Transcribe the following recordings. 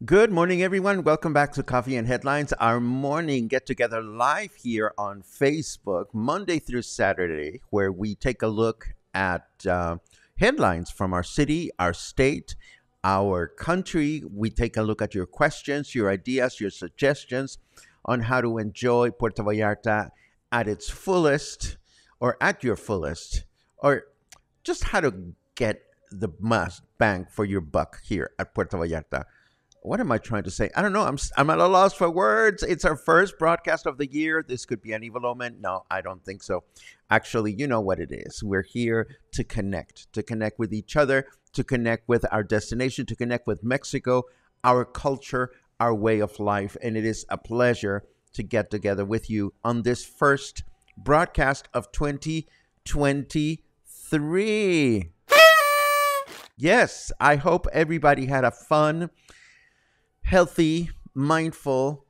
Good morning, everyone. Welcome back to Coffee and Headlines, our morning get-together live here on Facebook, Monday through Saturday, where we take a look at headlines from our city, our state, our country. We take a look at your questions, your ideas, your suggestions on how to enjoy Puerto Vallarta at its fullest, or at your fullest, or just how to get the most bang for your buck here at Puerto Vallarta. What am I trying to say? I don't know. I'm at a loss for words. It's our first broadcast of the year. This could be an evil omen. No, I don't think so. Actually, you know what it is. We're here to connect with each other, to connect with our destination, to connect with Mexico, our culture, our way of life. And it is a pleasure to get together with you on this first broadcast of 2023. Yes, I hope everybody had a fun, healthy, mindful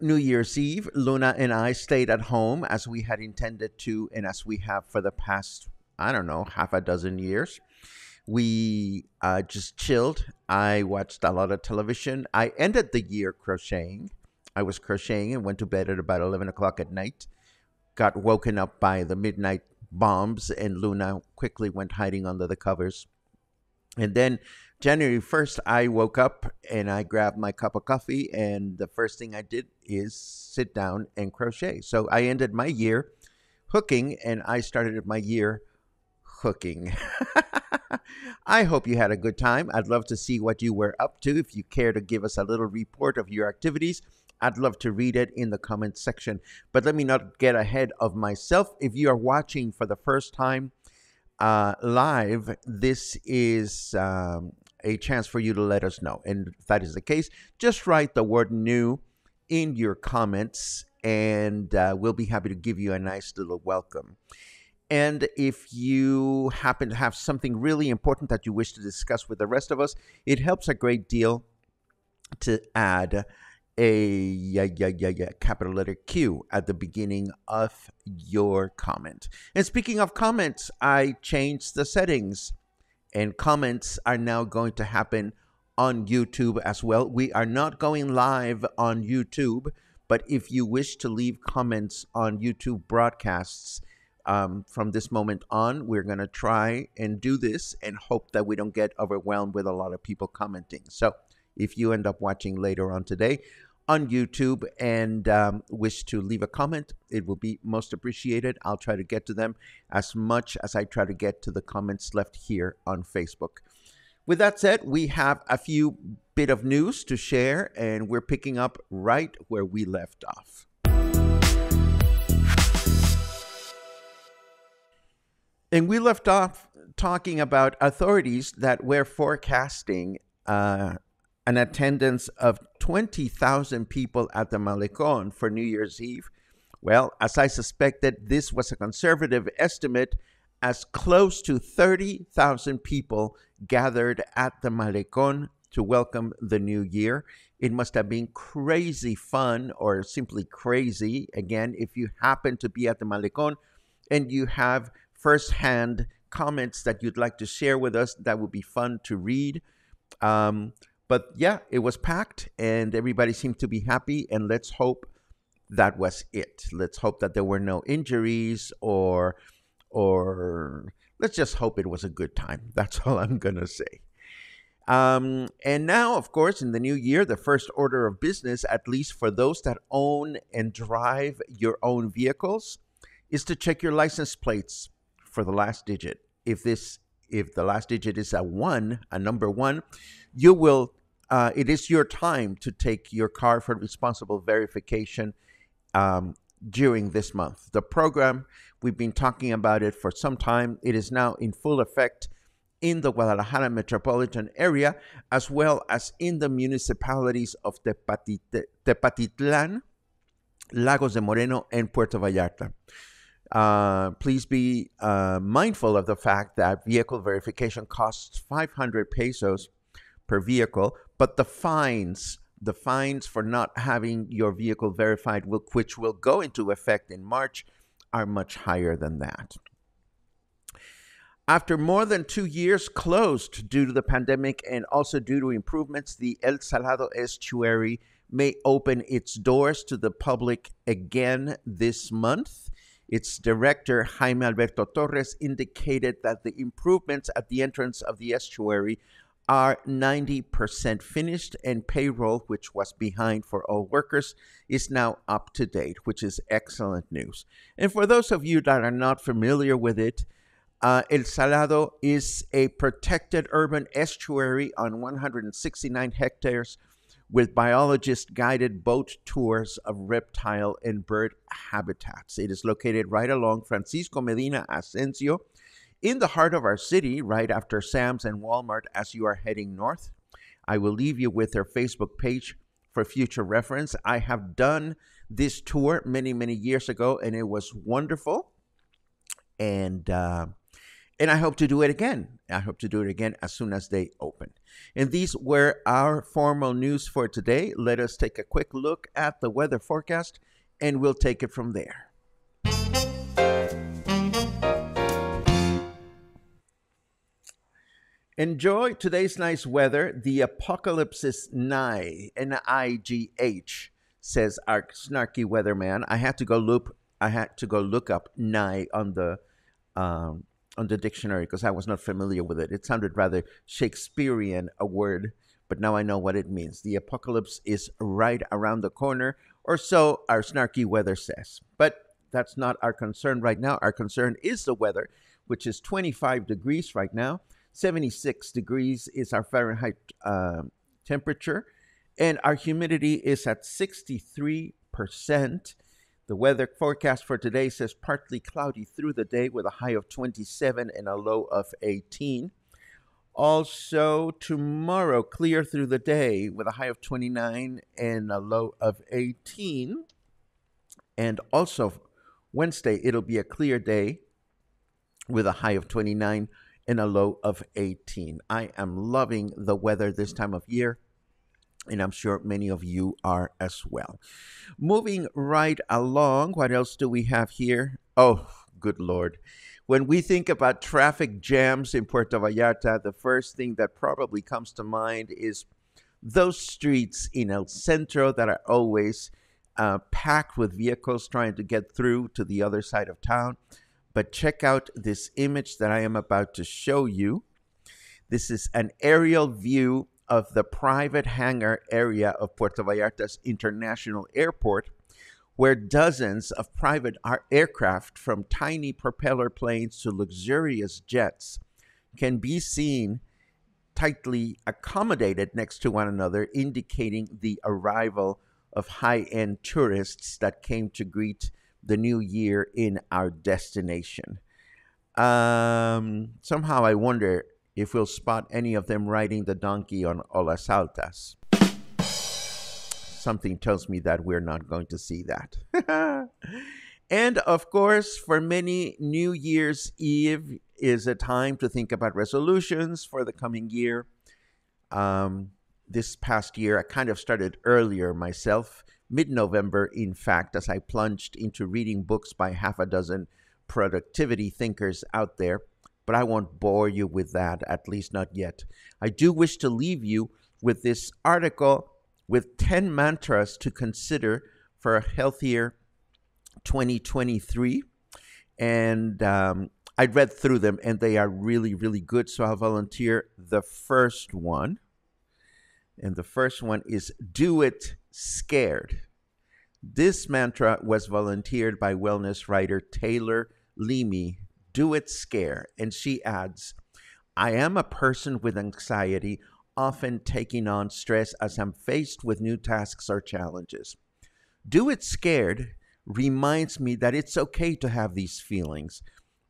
New Year's Eve. Luna and I stayed at home as we had intended to, and as we have for the past, I don't know, half a dozen years. We just chilled. I watched a lot of television. I ended the year crocheting. I was crocheting and went to bed at about 11 o'clock at night. Got woken up by the midnight bombs, and Luna quickly went hiding under the covers. And then January 1st, I woke up and I grabbed my cup of coffee, and the first thing I did is sit down and crochet. So I ended my year hooking, and I started my year hooking. I hope you had a good time. I'd love to see what you were up to. If you care to give us a little report of your activities, I'd love to read it in the comment section. But let me not get ahead of myself. If you are watching for the first time live, this is a chance for you to let us know. And if that is the case, just write the word new in your comments, and we'll be happy to give you a nice little welcome. And if you happen to have something really important that you wish to discuss with the rest of us, it helps a great deal to add a capital letter Q at the beginning of your comment. And speaking of comments, I changed the settings, and comments are now going to happen on YouTube as well. We are not going live on YouTube, but if you wish to leave comments on YouTube broadcasts from this moment on, we're going to try and do this and hope that we don't get overwhelmed with a lot of people commenting. So if you end up watching later on today on YouTube and wish to leave a comment, it will be most appreciated. I'll try to get to them as much as I try to get to the comments left here on Facebook. With that said, we have a few bit of news to share, and we're picking up right where we left off. And we left off talking about authorities that were forecasting an attendance of 20,000 people at the Malecón for New Year's Eve. Well, as I suspected, this was a conservative estimate, as close to 30,000 people gathered at the Malecón to welcome the new year. It must have been crazy fun or simply crazy. Again, if you happen to be at the Malecon and you have firsthand comments that you'd like to share with us, that would be fun to read. But yeah, it was packed and everybody seemed to be happy. And let's hope that was it. Let's hope that there were no injuries or let's just hope it was a good time. That's all I'm going to say. And now, of course, in the new year, the first order of business, at least for those that own and drive your own vehicles, is to check your license plates for the last digit. If the last digit is a number one, you will. It is your time to take your car for responsible verification during this month. The program, we've been talking about it for some time. It is now in full effect in the Guadalajara metropolitan area, as well as in the municipalities of Tepatitlan, Lagos de Moreno, and Puerto Vallarta. Please be mindful of the fact that vehicle verification costs 500 pesos per vehicle, but the fines for not having your vehicle verified, which will go into effect in March, are much higher than that. After more than 2 years closed due to the pandemic and also due to improvements, the El Salado estuary may open its doors to the public again this month. Its director, Jaime Alberto Torres, indicated that the improvements at the entrance of the estuary are 90% finished, and payroll, which was behind for all workers, is now up to date, which is excellent news. And for those of you that are not familiar with it, El Salado is a protected urban estuary on 169 hectares with biologist-guided boat tours of reptile and bird habitats. It is located right along Francisco Medina Asensio, in the heart of our city, right after Sam's and Walmart as you are heading north. I will leave you with their Facebook page for future reference. I have done this tour many, many years ago, and it was wonderful. And I hope to do it again. I hope to do it again as soon as they open. And these were our formal news for today. Let us take a quick look at the weather forecast, and we'll take it from there. Enjoy today's nice weather. The apocalypse is nigh. N-I-G-H, says our snarky weatherman. I had to go look up nigh on the dictionary because I was not familiar with it. It sounded rather Shakespearean, a word, but now I know what it means. The apocalypse is right around the corner, or so our snarky weather says. But that's not our concern right now. Our concern is the weather, which is 25 degrees right now. 76 degrees is our Fahrenheit temperature, and our humidity is at 63%. The weather forecast for today says partly cloudy through the day with a high of 27 and a low of 18. Also, tomorrow, clear through the day with a high of 29 and a low of 18. And also, Wednesday, it'll be a clear day with a high of 29 and a low of 18. I am loving the weather this time of year, and I'm sure many of you are as well. Moving right along, what else do we have here? Oh, good Lord. When we think about traffic jams in Puerto Vallarta, the first thing that probably comes to mind is those streets in El Centro that are always packed with vehicles trying to get through to the other side of town. But check out this image that I am about to show you. This is an aerial view of the private hangar area of Puerto Vallarta's International Airport, where dozens of private aircraft, from tiny propeller planes to luxurious jets, can be seen tightly accommodated next to one another, indicating the arrival of high-end tourists that came to greet the new year in our destination. Somehow I wonder if we'll spot any of them riding the donkey on Olas Altas. Something tells me that we're not going to see that. And of course, for many, New Year's Eve is a time to think about resolutions for the coming year. this past year. I kind of started earlier myself, mid November, in fact, as I plunged into reading books by half a dozen productivity thinkers out there. But I won't bore you with that, at least not yet. I do wish to leave you with this article with 10 mantras to consider for a healthier 2023. And I read through them and they are really, really good. So I'll volunteer the first one. And the first one is do it scared. This mantra was volunteered by wellness writer Taylor Leamy. Do it scared. And she adds, I am a person with anxiety, often taking on stress as I'm faced with new tasks or challenges. Do it scared reminds me that it's okay to have these feelings,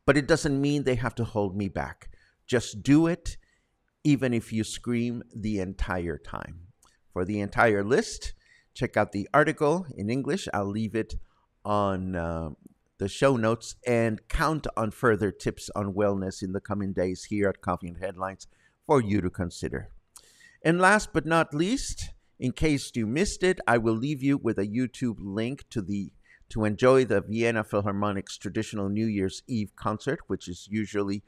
but it doesn't mean they have to hold me back. Just do it, even if you scream the entire time. For the entire list, check out the article in English. I'll leave it on the show notes, and count on further tips on wellness in the coming days here at Coffee and Headlines for you to consider. And last but not least, in case you missed it, I will leave you with a YouTube link to enjoy the Vienna Philharmonic's traditional New Year's Eve concert, which is usually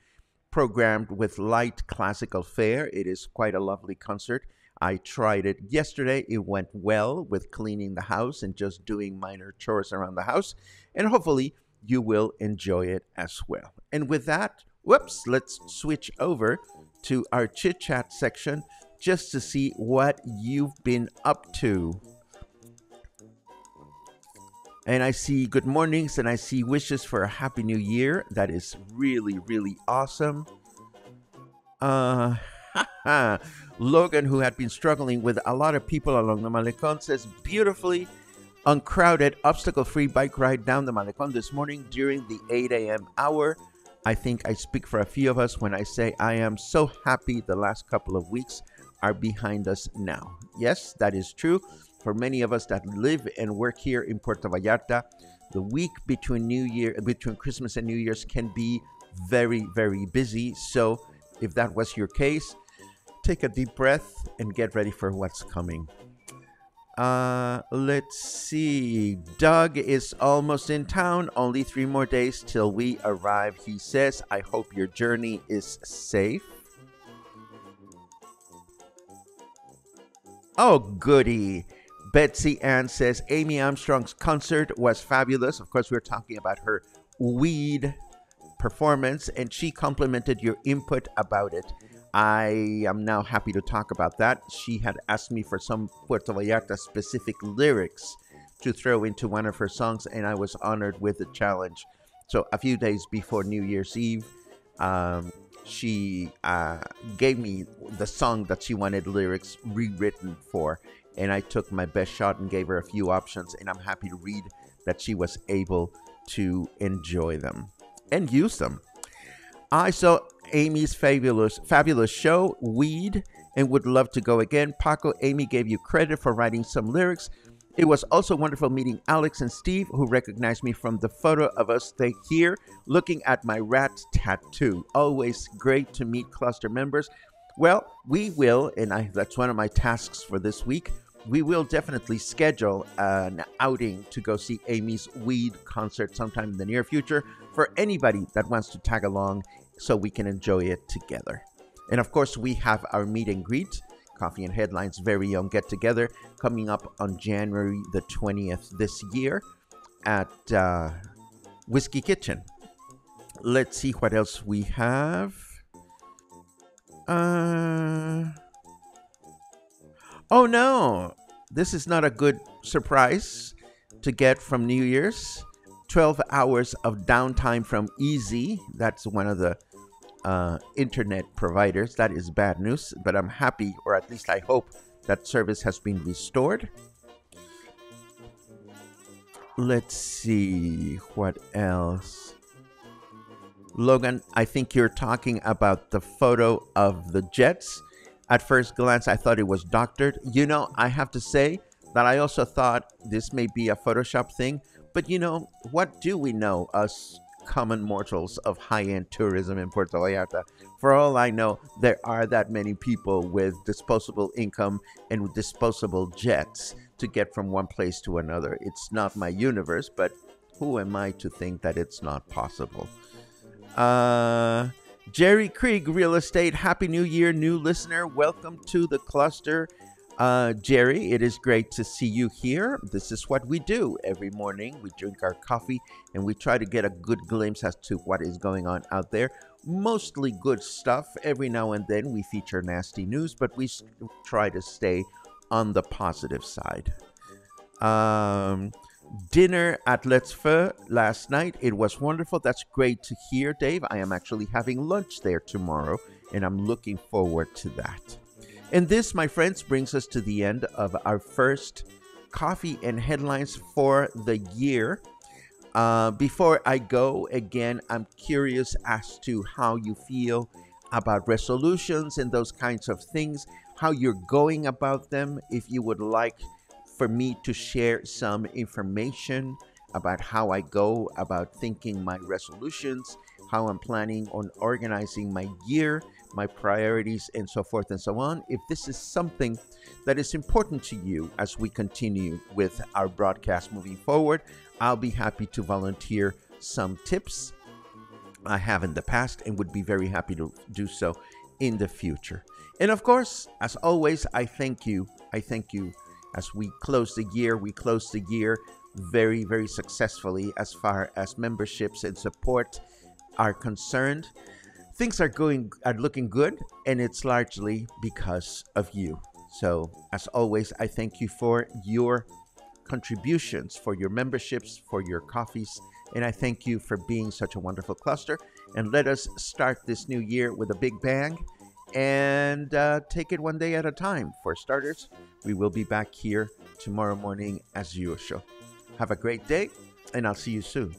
programmed with light classical fare. It is quite a lovely concert. I tried it yesterday. It went well with cleaning the house and just doing minor chores around the house. And hopefully you will enjoy it as well. And with that, let's switch over to our chit chat section just to see what you've been up to. And I see good mornings and I see wishes for a happy new year. That is really, really awesome. Logan, who had been struggling with a lot of people along the Malecon, says beautifully uncrowded, obstacle-free bike ride down the Malecon this morning during the 8 a.m. hour. I think I speak for a few of us when I say I am so happy the last couple of weeks are behind us now. Yes, that is true. For many of us that live and work here in Puerto Vallarta, the week between Christmas and New Year's can be very, very busy. So if that was your case, take a deep breath and get ready for what's coming. Let's see. Doug is almost in town. Only 3 more days till we arrive, he says. I hope your journey is safe. Oh, goody. Betsy Ann says Amy Armstrong's concert was fabulous. Of course, we're talking about her weed performance, and she complimented your input about it. I am now happy to talk about that. She had asked me for some Puerto Vallarta specific lyrics to throw into one of her songs, and I was honored with the challenge. So a few days before New Year's Eve, she gave me the song that she wanted lyrics rewritten for, and I took my best shot and gave her a few options, and I'm happy to read that she was able to enjoy them and use them. I saw Amy's fabulous show, Weed, and would love to go again. Paco, Amy gave you credit for writing some lyrics. It was also wonderful meeting Alex and Steve, who recognized me from the photo of us here looking at my rat tattoo. Always great to meet cluster members. Well, we will, and that's one of my tasks for this week, we will definitely schedule an outing to go see Amy's Weed concert sometime in the near future for anybody that wants to tag along so we can enjoy it together. And of course, we have our meet and greet, Coffee and Headlines' very own get-together, coming up on January the 20th this year at Whiskey Kitchen. Let's see what else we have. Oh no, this is not a good surprise to get from New Year's. 12 hours of downtime from Easy. That's one of the internet providers. That is bad news, but I'm happy, or at least I hope, that service has been restored. Let's see what else. Logan, I think you're talking about the photo of the Jets. At first glance, I thought it was doctored. You know, I have to say that I also thought this may be a Photoshop thing. But you know, what do we know, us common mortals of high-end tourism in Puerto Vallarta. For all I know, there are that many people with disposable income and with disposable jets to get from one place to another. It's not my universe, but who am I to think that it's not possible? Jerry Krieg, Real Estate, Happy New Year, new listener. Welcome to the cluster. Jerry, it is great to see you here. This is what we do every morning. We drink our coffee and we try to get a good glimpse as to what is going on out there. Mostly good stuff. Every now and then we feature nasty news, but we try to stay on the positive side. Dinner at Let's Feu last night. It was wonderful. That's great to hear, Dave. I am actually having lunch there tomorrow, and I'm looking forward to that. And this, my friends, brings us to the end of our first coffee and headlines for the year. Before I go, again, I'm curious as to how you feel about resolutions and those kinds of things, how you're going about them. If you would like for me to share some information about how I go about thinking my resolutions, how I'm planning on organizing my year, my priorities, and so forth and so on. If this is something that is important to you as we continue with our broadcast moving forward, I'll be happy to volunteer some tips I have in the past and would be very happy to do so in the future. And of course, as always, I thank you. As we close the year very, very successfully as far as memberships and support are concerned. Things are looking good, and it's largely because of you. So, as always, I thank you for your contributions, for your memberships, for your coffees, and I thank you for being such a wonderful cluster. And let us start this new year with a big bang and take it one day at a time. For starters, we will be back here tomorrow morning as usual. Have a great day, and I'll see you soon.